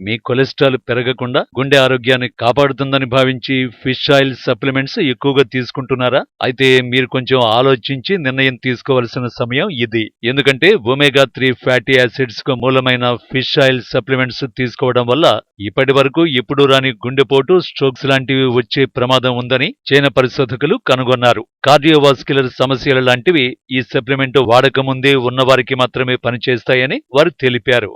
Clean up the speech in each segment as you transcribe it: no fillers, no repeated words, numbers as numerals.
మీ cholesterol పెరగకుండా గుండె ఆరోగ్యాన్ని కాపాడుతుందని భావించి ఫిష్ ఆయిల్ సప్లిమెంట్స్ ఎక్కువగా తీసుకుంటున్నారా? అయితే మీరు కొంచెం ఆలోచించి నిర్ణయం తీసుకోవాల్సిన సమయం ఇది. ఎందుకంటే ఒమేగా-3 ఫ్యాటీ యాసిడ్స్ కు మూలమైన ఫిష్ ఆయిల్ సప్లిమెంట్స్ తీసుకోవడం వల్ల ఇప్పటి వరకు ఎప్పుడూ రాని గుండెపోటు, స్ట్రోక్స్ లాంటివి వచ్చే ప్రమాదం ఉందని చైనా పరిశోధకులు కనుగొన్నారు. కార్డియోవాస్క్యులర్ సమస్యల లాంటివి ఈ సప్లిమెంట్ వాడకముందే ఉన్నవారికి మాత్రమే పనిచేస్తాయని వారు తెలిపారు.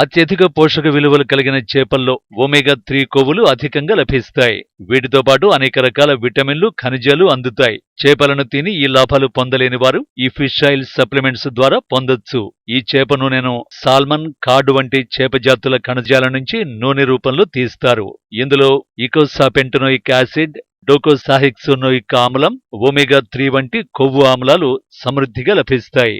అత్యధిక పోషక విలువలు కలిగిన చేపల్లో ఒమేగా-3 కొవ్వులు అధికంగా లభిస్తాయి. వీటితో పాటు అనేక రకాల విటమిన్లు, ఖనిజాలు అందుతాయి. చేపలను తిని ఈ లాభాలు పొందలేని వారు ఈ ఫిష్ ఆయిల్ సప్లిమెంట్స్ ద్వారా పొందొచ్చు. ఈ చేప నూనెను సాల్మన్, కాడ్ వంటి చేప జాతుల కణజాల నుంచి నూనె రూపంలో తీస్తారు. ఇందులో ఇకోసాపెంటనోయిక్ యాసిడ్, డోకోసాహెక్సోనోయిక్ ఆమ్లం, ఒమేగా-3 వంటి కొవ్వు ఆమ్లాలు సమృద్ధిగా లభిస్తాయి.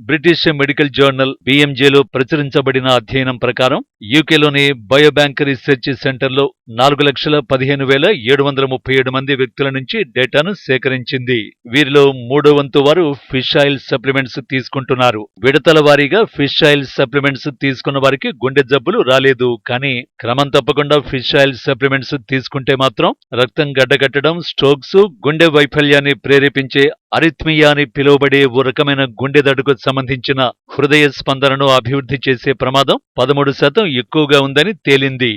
బ్రిటిష్ మెడికల్ జర్నల్ BMJలో ప్రచురించబడిన అధ్యయనం ప్రకారం యూకేలోని బయోబ్యాంక్ రీసెర్చ్ సెంటర్లో 4,15,737 మంది వ్యక్తుల నుంచి డేటాను సేకరించింది. వీరిలో 3/4 వారు ఫిష్ ఆయిల్ సప్లిమెంట్స్ తీసుకుంటున్నారు. విడతల వారీగా ఫిష్ ఆయిల్ సప్లిమెంట్స్ తీసుకున్న వారికి గుండె జబ్బులు రాలేదు. కానీ క్రమం తప్పకుండా ఫిష్ ఆయిల్ సప్లిమెంట్స్ తీసుకుంటే మాత్రం రక్తం గడ్డకట్టడం, స్ట్రోక్స్, గుండె వైఫల్యాన్ని ప్రేరేపించే అరిథ్మియా అని పిలువబడే ఓ రకమైన గుండె దడుకు సంబంధించిన హృదయ స్పందనను అభివృద్ధి చేసే ప్రమాదం 13% ఎక్కువగా ఉందని తేలింది.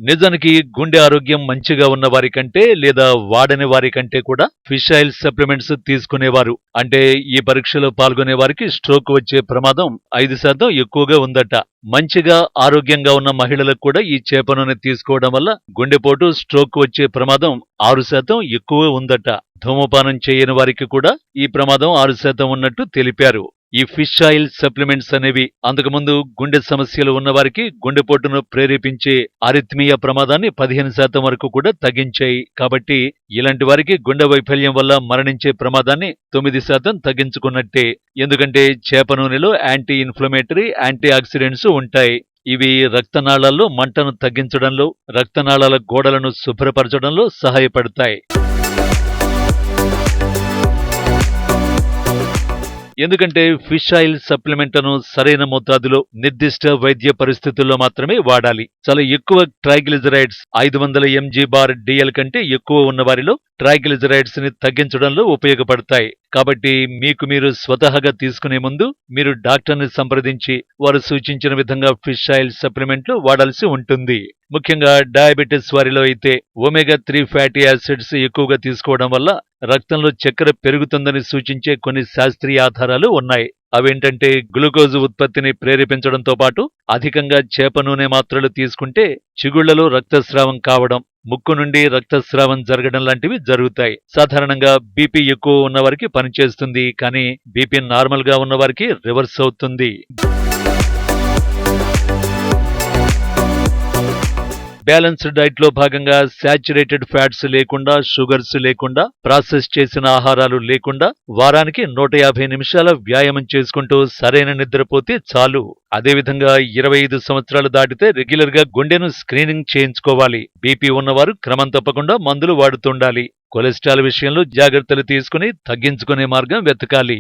నిజానికి గుండె ఆరోగ్యం మంచిగా ఉన్న వారి కంటే లేదా వాడని వారి కంటే కూడా ఫిష్ ఆయిల్ సప్లిమెంట్స్ తీసుకునేవారు అంటే ఈ పరీక్షలో పాల్గొనే వారికి స్ట్రోక్ వచ్చే ప్రమాదం 5% ఎక్కువగా ఉందట. మంచిగా ఆరోగ్యంగా ఉన్న మహిళలకు కూడా ఈ చేప నూనె తీసుకోవడం వల్ల గుండెపోటు, స్ట్రోక్ వచ్చే ప్రమాదం 6% ఎక్కువ ఉందట. ధూమపానం చేయని వారికి కూడా ఈ ప్రమాదం 6% ఉన్నట్టు తెలిపారు. ఈ ఫిష్ ఆయిల్ సప్లిమెంట్స్ అనేవి అంతకుముందు గుండె సమస్యలు ఉన్నవారికి గుండెపోటును ప్రేరేపించే అరిథ్మియా ప్రమాదాన్ని 15% వరకు కూడా తగ్గించాయి. కాబట్టి ఇలాంటి వారికి గుండె వైఫల్యం వల్ల మరణించే ప్రమాదాన్ని 9% తగ్గించుకున్నట్టే. ఎందుకంటే చేప నూనెలో యాంటీ ఇన్ఫ్లమేటరీ, యాంటీ ఆక్సిడెంట్స్ ఉంటాయి. ఇవి రక్తనాళాల్లో మంటను తగ్గించడంలో, రక్తనాళాల గోడలను శుభ్రపరచడంలో సహాయపడతాయి. ఎందుకంటే ఫిష్ ఆయిల్ సప్లిమెంట్లను సరైన మోతాదులో నిర్దిష్ట వైద్య పరిస్థితుల్లో మాత్రమే వాడాలి. చాలా ఎక్కువ ట్రైగ్లిజరైడ్స్ 500 mg/dl కంటే ఎక్కువ ఉన్నవారిలో ట్రైగ్లిజరైడ్స్ ని తగ్గించడంలో ఉపయోగపడతాయి. కాబట్టి మీకు మీరు స్వతహాగా తీసుకునే ముందు మీరు డాక్టర్ని సంప్రదించి వారు సూచించిన విధంగా ఫిష్ ఆయిల్ సప్లిమెంట్లు వాడాల్సి ఉంటుంది. ముఖ్యంగా డయాబెటిస్ వారిలో అయితే ఒమేగా-3 ఫ్యాటీ యాసిడ్స్ ఎక్కువగా తీసుకోవడం వల్ల రక్తంలో చక్కెర పెరుగుతుందని సూచించే కొన్ని శాస్త్రీయ ఆధారాలు ఉన్నాయి. అవేంటంటే గ్లూకోజ్ ఉత్పత్తిని ప్రేరేపించడంతో పాటు అధికంగా చేప నూనె మాత్రలు తీసుకుంటే చిగుళ్లలో రక్తస్రావం కావడం, ముక్కు నుండి రక్తస్రావం జరగడం లాంటివి జరుగుతాయి. సాధారణంగా బీపీ ఎక్కువ ఉన్నవారికి పనిచేస్తుంది, కానీ బీపీ నార్మల్ గా ఉన్నవారికి రివర్స్ అవుతుంది. బ్యాలెన్స్డ్ డైట్ లో భాగంగా శాచ్యురేటెడ్ ఫ్యాట్స్ లేకుండా, షుగర్స్ లేకుండా, ప్రాసెస్ చేసిన ఆహారాలు లేకుండా వారానికి 150 నిమిషాల వ్యాయామం చేసుకుంటూ సరైన నిద్రపోతే చాలు. అదేవిధంగా 25 సంవత్సరాలు దాటితే రెగ్యులర్ గా గుండెను స్క్రీనింగ్ చేయించుకోవాలి. బీపీ ఉన్నవారు క్రమం తప్పకుండా మందులు వాడుతుండాలి. కొలెస్ట్రాల్ విషయంలో జాగ్రత్తలు తీసుకుని తగ్గించుకునే మార్గం వెతకాలి.